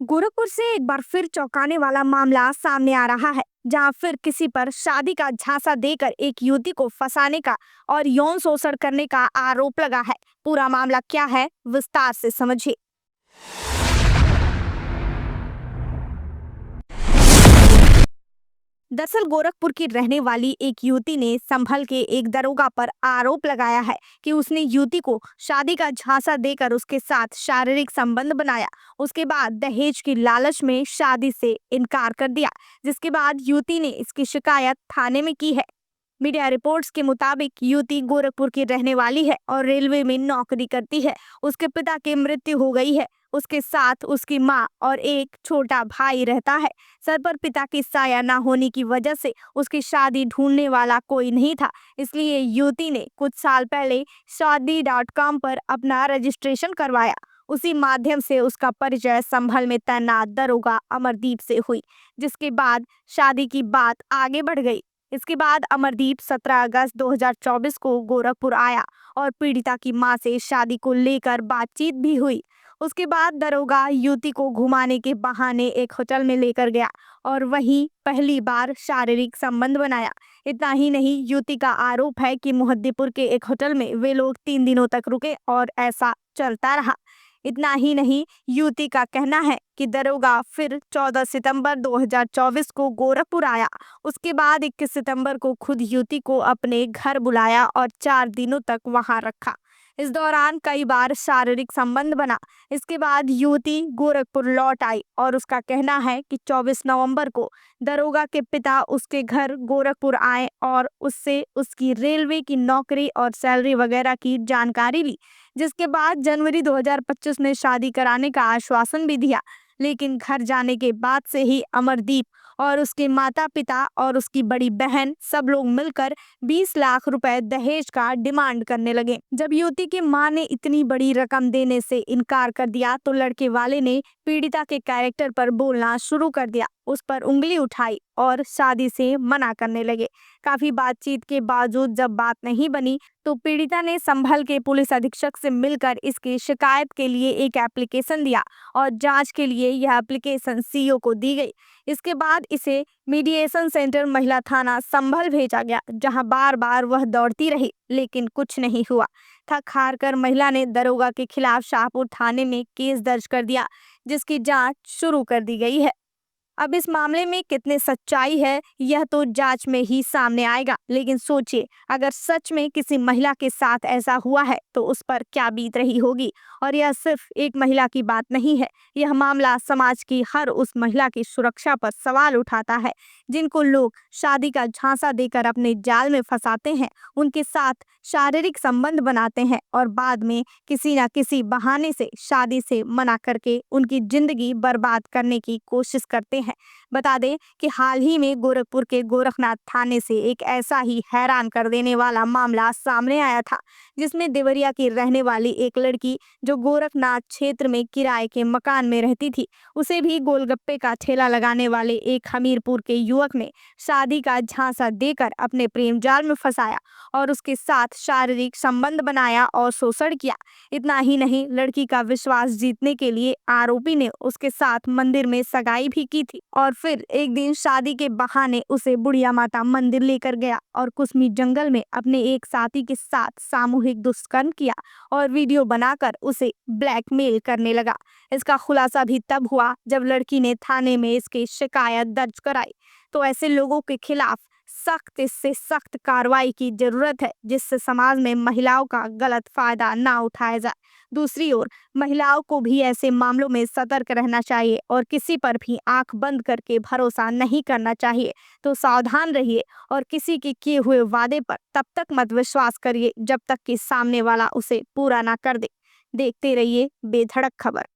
गोरखपुर से एक बार फिर चौंकाने वाला मामला सामने आ रहा है, जहां फिर किसी पर शादी का झांसा देकर एक युवती को फंसाने का और यौन शोषण करने का आरोप लगा है। पूरा मामला क्या है, विस्तार से समझिए। दरअसल गोरखपुर की रहने वाली एक युवती ने संभल के एक दरोगा पर आरोप लगाया है कि उसने युवती को शादी का झांसा देकर उसके साथ शारीरिक संबंध बनाया। उसके बाद दहेज की लालच में शादी से इनकार कर दिया, जिसके बाद युवती ने इसकी शिकायत थाने में की है। मीडिया रिपोर्ट्स के मुताबिक युवती गोरखपुर की रहने वाली है और रेलवे में नौकरी करती है। उसके पिता की मृत्यु हो गई है। उसके साथ उसकी माँ और एक छोटा भाई रहता है। सर पर पिता की साया ना होने की वजह से उसकी शादी ढूंढने वाला कोई नहीं था। इसलिए युवती ने कुछ साल पहले शादी.com पर अपना रजिस्ट्रेशन करवाया। उसी माध्यम से उसका परिचय संभल में तैनात दरोगा अमरदीप से हुई, जिसके बाद शादी की बात आगे बढ़ गई। इसके बाद अमरदीप 17 अगस्त 2024 को गोरखपुर आया और पीड़िता की मां से शादी को लेकर बातचीत भी हुई। उसके बाद दरोगा युवती को घुमाने के बहाने एक होटल में लेकर गया और वहीं पहली बार शारीरिक संबंध बनाया। इतना ही नहीं, युवती का आरोप है कि मुहद्दीपुर के एक होटल में वे लोग 3 दिनों तक रुके और ऐसा चलता रहा। इतना ही नहीं, युवती का कहना है कि दरोगा फिर 14 सितंबर 2024 को गोरखपुर आया। उसके बाद 21 सितंबर को खुद युवती को अपने घर बुलाया और 4 दिनों तक वहां रखा। इस दौरान कई बार शारीरिक संबंध बना। इसके बाद युवती गोरखपुर लौट आई और उसका कहना है कि 24 नवंबर को दरोगा के पिता उसके घर गोरखपुर आए और उससे उसकी रेलवे की नौकरी और सैलरी वगैरह की जानकारी ली, जिसके बाद जनवरी 2025 में शादी कराने का आश्वासन भी दिया। लेकिन घर जाने के बाद से ही अमरदीप और उसके माता पिता और उसकी बड़ी बहन सब लोग मिलकर 20 लाख रुपए दहेज का डिमांड करने लगे। जब युवती की मां ने इतनी बड़ी रकम देने से इनकार कर दिया तो लड़के वाले ने पीड़िता के कैरेक्टर पर बोलना शुरू कर दिया, उस पर उंगली उठाई और शादी से मना करने लगे। काफी बातचीत के बावजूद जब बात नहीं बनी तो पीड़िता ने संभल के पुलिस अधीक्षक से मिलकर इसकी शिकायत के लिए एक एप्लीकेशन दिया और जांच के लिए यह एप्लीकेशन सीईओ को दी गई। इसके बाद इसे मीडिएशन सेंटर महिला थाना संभल भेजा गया, जहां बार बार वह दौड़ती रही लेकिन कुछ नहीं हुआ। थक हार कर महिला ने दरोगा के खिलाफ शाहपुर थाने में केस दर्ज कर दिया, जिसकी जांच शुरू कर दी गई है। अब इस मामले में कितनी सच्चाई है यह तो जांच में ही सामने आएगा, लेकिन सोचिए, अगर सच में किसी महिला के साथ ऐसा हुआ है तो उस पर क्या बीत रही होगी। और यह सिर्फ एक महिला की बात नहीं है, यह मामला समाज की हर उस महिला की सुरक्षा पर सवाल उठाता है जिनको लोग शादी का झांसा देकर अपने जाल में फंसाते हैं, उनके साथ शारीरिक संबंध बनाते हैं और बाद में किसी न किसी बहाने से शादी से मना करके उनकी जिंदगी बर्बाद करने की कोशिश करते हैं। बता दें कि हाल ही में गोरखपुर के गोरखनाथ थाने से एक ऐसा ही हैरान कर देने वाला मामला सामने आया था, जिसमें देवरिया की रहने वाली एक लड़की जो गोरखनाथ क्षेत्र में किराए के मकान में रहती थी, उसे भी गोलगप्पे का ठेला लगाने वाले एक हमीरपुर के युवक ने शादी का झांसा देकर अपने प्रेम जाल में फंसाया और उसके साथ शारीरिक संबंध बनाया और शोषण किया। इतना ही नहीं, लड़की का विश्वास जीतने के लिए आरोपी ने उसके साथ मंदिर में सगाई भी की थी और फिर एक दिन शादी के बहाने उसे बुढ़िया माता मंदिर लेकर गया और कुसमी जंगल में अपने एक साथी के साथ सामूहिक दुष्कर्म किया और वीडियो बनाकर उसे ब्लैकमेल करने लगा। इसका खुलासा भी तब हुआ जब लड़की ने थाने में इसकी शिकायत दर्ज कराई। तो ऐसे लोगों के खिलाफ सख्त से सख्त कार्रवाई की जरूरत है, जिससे समाज में महिलाओं का गलत फायदा ना उठाया जाए। दूसरी ओर महिलाओं को भी ऐसे मामलों में सतर्क रहना चाहिए और किसी पर भी आंख बंद करके भरोसा नहीं करना चाहिए। तो सावधान रहिए और किसी के किए हुए वादे पर तब तक मत विश्वास करिए जब तक कि सामने वाला उसे पूरा ना कर दे। देखते रहिए बेधड़क खबर।